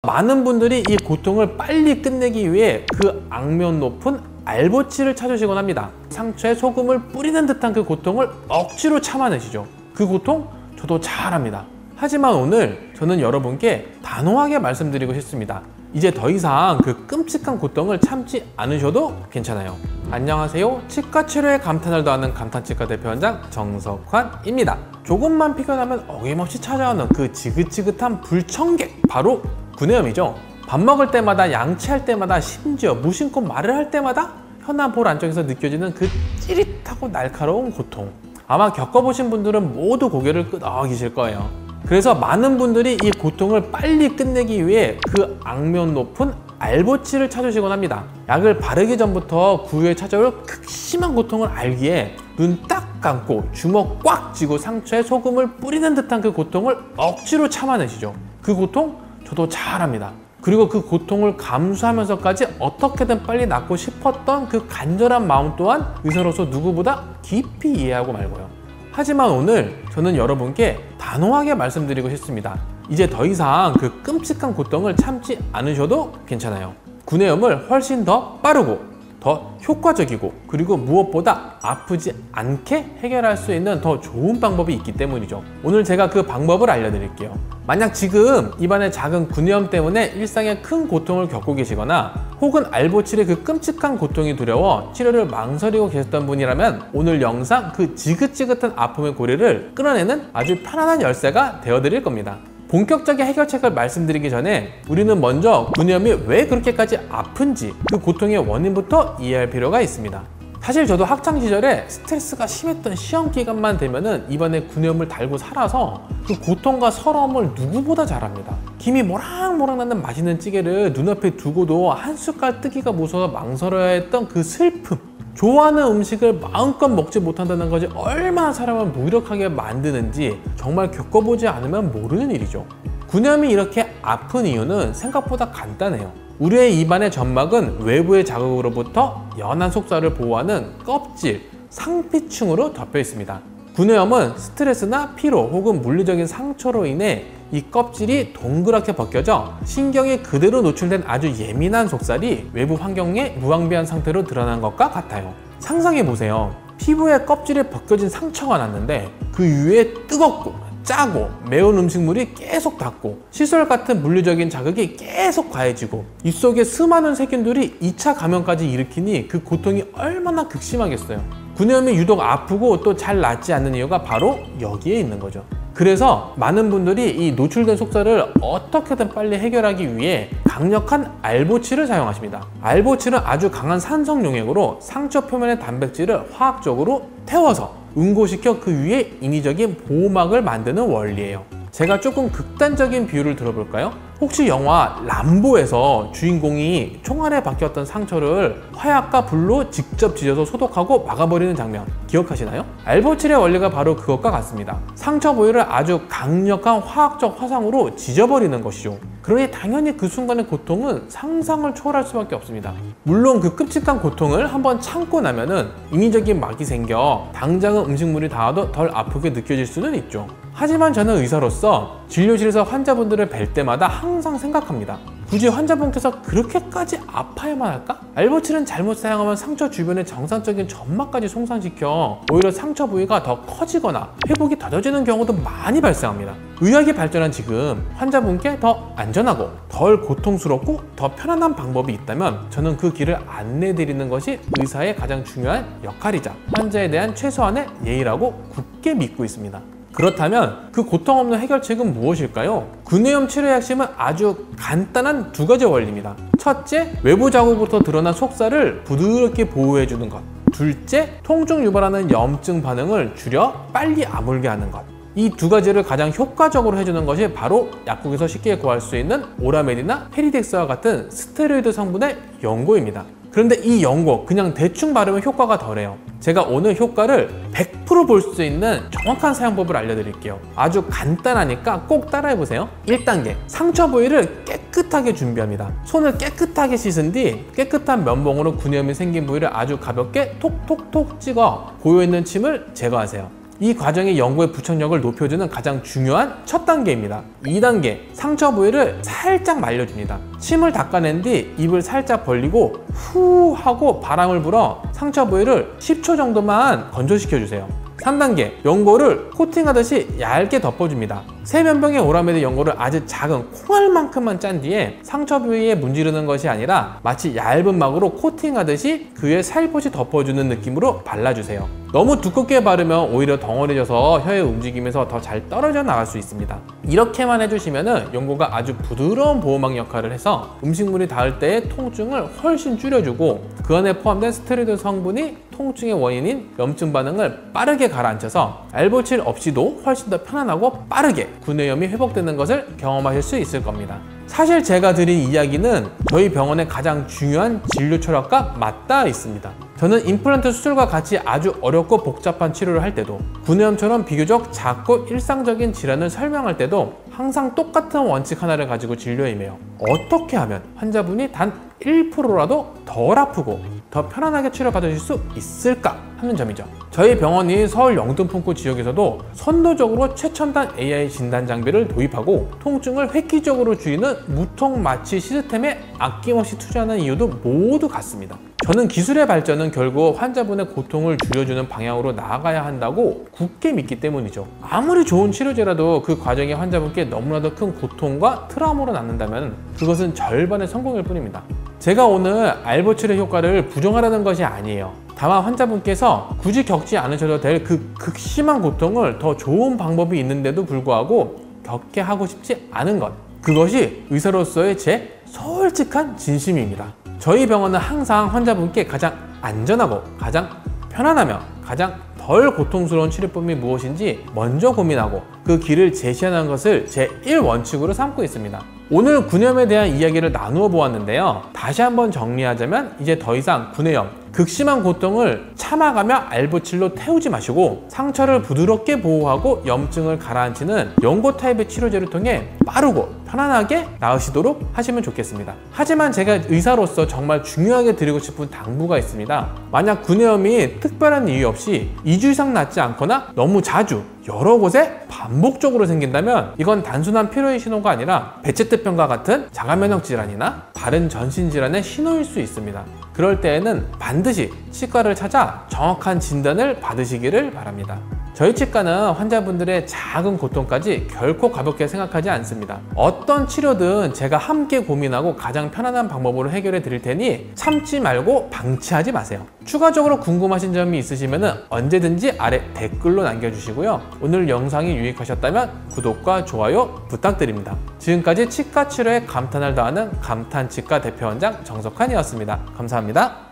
많은 분들이 이 고통을 빨리 끝내기 위해 그 악명 높은 알보치를 찾으시곤 합니다. 상처에 소금을 뿌리는 듯한 그 고통을 억지로 참아내시죠. 그 고통 저도 잘 압니다. 하지만 오늘 저는 여러분께 단호하게 말씀드리고 싶습니다. 이제 더 이상 그 끔찍한 고통을 참지 않으셔도 괜찮아요. 안녕하세요. 치과 치료에 감탄을 더하는 감탄치과 대표원장 정석환입니다. 조금만 피곤하면 어김없이 찾아오는 그 지긋지긋한 불청객, 바로 구내염이죠. 밥 먹을 때마다, 양치할 때마다, 심지어 무심코 말을 할 때마다 혀나 볼 안쪽에서 느껴지는 그 찌릿하고 날카로운 고통. 아마 겪어보신 분들은 모두 고개를 끄덕이실 거예요. 그래서 많은 분들이 이 고통을 빨리 끝내기 위해 그 악명 높은 알보치를 찾으시곤 합니다. 약을 바르기 전부터 그 후에 찾아올 극심한 고통을 알기에 눈 딱 감고 주먹 꽉 쥐고 상처에 소금을 뿌리는 듯한 그 고통을 억지로 참아내시죠. 그 고통 저도 잘 압니다. 그리고 그 고통을 감수하면서까지 어떻게든 빨리 낫고 싶었던 그 간절한 마음 또한 의사로서 누구보다 깊이 이해하고 말고요. 하지만 오늘 저는 여러분께 단호하게 말씀드리고 싶습니다. 이제 더 이상 그 끔찍한 고통을 참지 않으셔도 괜찮아요. 구내염을 훨씬 더 빠르고 더 효과적이고, 그리고 무엇보다 아프지 않게 해결할 수 있는 더 좋은 방법이 있기 때문이죠. 오늘 제가 그 방법을 알려드릴게요. 만약 지금 입안에 작은 구내염 때문에 일상에 큰 고통을 겪고 계시거나 혹은 알보칠의 그 끔찍한 고통이 두려워 치료를 망설이고 계셨던 분이라면 오늘 영상 그 지긋지긋한 아픔의 고리를 끊어내는 아주 편안한 열쇠가 되어드릴 겁니다. 본격적인 해결책을 말씀드리기 전에 우리는 먼저 구내염이 왜 그렇게까지 아픈지 그 고통의 원인부터 이해할 필요가 있습니다. 사실 저도 학창시절에 스트레스가 심했던 시험 기간만 되면은 입안에 구내염을 달고 살아서 그 고통과 서러움을 누구보다 잘 압니다. 김이 모락모락 나는 맛있는 찌개를 눈앞에 두고도 한 숟갈 뜨기가 무서워 망설여야 했던 그 슬픔, 좋아하는 음식을 마음껏 먹지 못한다는 것이 얼마나 사람을 무력하게 만드는지 정말 겪어보지 않으면 모르는 일이죠. 구내염이 이렇게 아픈 이유는 생각보다 간단해요. 우리의 입안의 점막은 외부의 자극으로부터 연한 속살을 보호하는 껍질, 상피층으로 덮여 있습니다. 구내염은 스트레스나 피로 혹은 물리적인 상처로 인해 이 껍질이 동그랗게 벗겨져 신경이 그대로 노출된 아주 예민한 속살이 외부 환경에 무방비한 상태로 드러난 것과 같아요. 상상해보세요. 피부에 껍질이 벗겨진 상처가 났는데 그 위에 뜨겁고 짜고 매운 음식물이 계속 닿고 시술 같은 물리적인 자극이 계속 가해지고 입속에 수많은 세균들이 2차 감염까지 일으키니 그 고통이 얼마나 극심하겠어요. 구내염이 유독 아프고 또 잘 낫지 않는 이유가 바로 여기에 있는 거죠. 그래서 많은 분들이 이 노출된 속살을 어떻게든 빨리 해결하기 위해 강력한 알보칠을 사용하십니다. 알보칠은 아주 강한 산성 용액으로 상처 표면의 단백질을 화학적으로 태워서 응고시켜 그 위에 인위적인 보호막을 만드는 원리예요. 제가 조금 극단적인 비유를 들어볼까요? 혹시 영화 람보에서 주인공이 총알에 박혔던 상처를 화약과 불로 직접 지져서 소독하고 막아버리는 장면 기억하시나요? 알보칠의 원리가 바로 그것과 같습니다. 상처 부위를 아주 강력한 화학적 화상으로 지져버리는 것이죠. 그러니 당연히 그 순간의 고통은 상상을 초월할 수밖에 없습니다. 물론 그 끔찍한 고통을 한번 참고 나면은 인위적인 막이 생겨 당장은 음식물이 닿아도 덜 아프게 느껴질 수는 있죠. 하지만 저는 의사로서 진료실에서 환자분들을 뵐 때마다 항상 생각합니다. 굳이 환자분께서 그렇게까지 아파야만 할까? 알보칠은 잘못 사용하면 상처 주변의 정상적인 점막까지 손상시켜 오히려 상처 부위가 더 커지거나 회복이 더뎌지는 경우도 많이 발생합니다. 의학이 발전한 지금 환자분께 더 안전하고 덜 고통스럽고 더 편안한 방법이 있다면 저는 그 길을 안내해드리는 것이 의사의 가장 중요한 역할이자 환자에 대한 최소한의 예의라고 굳게 믿고 있습니다. 그렇다면 그 고통 없는 해결책은 무엇일까요? 구내염 치료의 핵심은 아주 간단한 두 가지 원리입니다. 첫째, 외부 자극으로부터 드러난 속살을 부드럽게 보호해주는 것. 둘째, 통증 유발하는 염증 반응을 줄여 빨리 아물게 하는 것. 이 두 가지를 가장 효과적으로 해주는 것이 바로 약국에서 쉽게 구할 수 있는 오라멜이나 페리덱스와 같은 스테로이드 성분의 연고입니다. 그런데 이 연고 그냥 대충 바르면 효과가 덜해요. 제가 오늘 효과를 100% 볼 수 있는 정확한 사용법을 알려드릴게요. 아주 간단하니까 꼭 따라해보세요. 1단계, 상처 부위를 깨끗하게 준비합니다. 손을 깨끗하게 씻은 뒤 깨끗한 면봉으로 구내염이 생긴 부위를 아주 가볍게 톡톡톡 찍어 고여있는 침을 제거하세요. 이 과정이 연고의 부착력을 높여주는 가장 중요한 첫 단계입니다. 2단계, 상처 부위를 살짝 말려줍니다. 침을 닦아낸 뒤 입을 살짝 벌리고 후 하고 바람을 불어 상처 부위를 10초 정도만 건조시켜주세요. 3단계, 연고를 코팅하듯이 얇게 덮어줍니다. 세면병에 오라메드 연고를 아주 작은 콩알만큼만 짠 뒤에 상처 부위에 문지르는 것이 아니라 마치 얇은 막으로 코팅하듯이 그 위에 살포시 덮어주는 느낌으로 발라주세요. 너무 두껍게 바르면 오히려 덩어리져서 혀의 움직임에서 더 잘 떨어져 나갈 수 있습니다. 이렇게만 해주시면 연고가 아주 부드러운 보호막 역할을 해서 음식물이 닿을 때의 통증을 훨씬 줄여주고 그 안에 포함된 스테로이드 성분이 통증의 원인인 염증 반응을 빠르게 가라앉혀서 알보칠 없이도 훨씬 더 편안하고 빠르게 구내염이 회복되는 것을 경험하실 수 있을 겁니다. 사실 제가 드린 이야기는 저희 병원의 가장 중요한 진료 철학과 맞닿아 있습니다. 저는 임플란트 수술과 같이 아주 어렵고 복잡한 치료를 할 때도 구내염처럼 비교적 작고 일상적인 질환을 설명할 때도 항상 똑같은 원칙 하나를 가지고 진료에 임해요. 어떻게 하면 환자분이 단 1%라도 덜 아프고 더 편안하게 치료받으실 수 있을까 하는 점이죠. 저희 병원이 서울 영등포구 지역에서도 선도적으로 최첨단 AI 진단 장비를 도입하고 통증을 획기적으로 줄이는 무통 마취 시스템에 아낌없이 투자하는 이유도 모두 같습니다. 저는 기술의 발전은 결국 환자분의 고통을 줄여주는 방향으로 나아가야 한다고 굳게 믿기 때문이죠. 아무리 좋은 치료제라도 그 과정에 환자분께 너무나도 큰 고통과 트라우마로 남는다면 그것은 절반의 성공일 뿐입니다. 제가 오늘 알보칠의 효과를 부정하려는 것이 아니에요. 다만 환자분께서 굳이 겪지 않으셔도 될 그 극심한 고통을 더 좋은 방법이 있는데도 불구하고 겪게 하고 싶지 않은 것, 그것이 의사로서의 제 솔직한 진심입니다. 저희 병원은 항상 환자분께 가장 안전하고 가장 편안하며 가장 덜 고통스러운 치료법이 무엇인지 먼저 고민하고 그 길을 제시하는 것을 제 1원칙으로 삼고 있습니다. 오늘 구내염에 대한 이야기를 나누어 보았는데요. 다시 한번 정리하자면 이제 더 이상 구내염, 극심한 고통을 참아가며 알보칠로 태우지 마시고 상처를 부드럽게 보호하고 염증을 가라앉히는 연고 타입의 치료제를 통해 빠르고 편안하게 나으시도록 하시면 좋겠습니다. 하지만 제가 의사로서 정말 중요하게 드리고 싶은 당부가 있습니다. 만약 구내염이 특별한 이유 없이 2주 이상 낫지 않거나 너무 자주 여러 곳에 반복적으로 생긴다면 이건 단순한 피로의 신호가 아니라 베체트병과 같은 자가면역 질환이나 다른 전신 질환의 신호일 수 있습니다. 그럴 때에는 반드시 치과를 찾아 정확한 진단을 받으시기를 바랍니다. 저희 치과는 환자분들의 작은 고통까지 결코 가볍게 생각하지 않습니다. 어떤 치료든 제가 함께 고민하고 가장 편안한 방법으로 해결해 드릴 테니 참지 말고 방치하지 마세요. 추가적으로 궁금하신 점이 있으시면 언제든지 아래 댓글로 남겨주시고요. 오늘 영상이 유익하셨다면 구독과 좋아요 부탁드립니다. 지금까지 치과 치료에 감탄을 더하는 감탄치과 대표원장 정석환이었습니다. 감사합니다.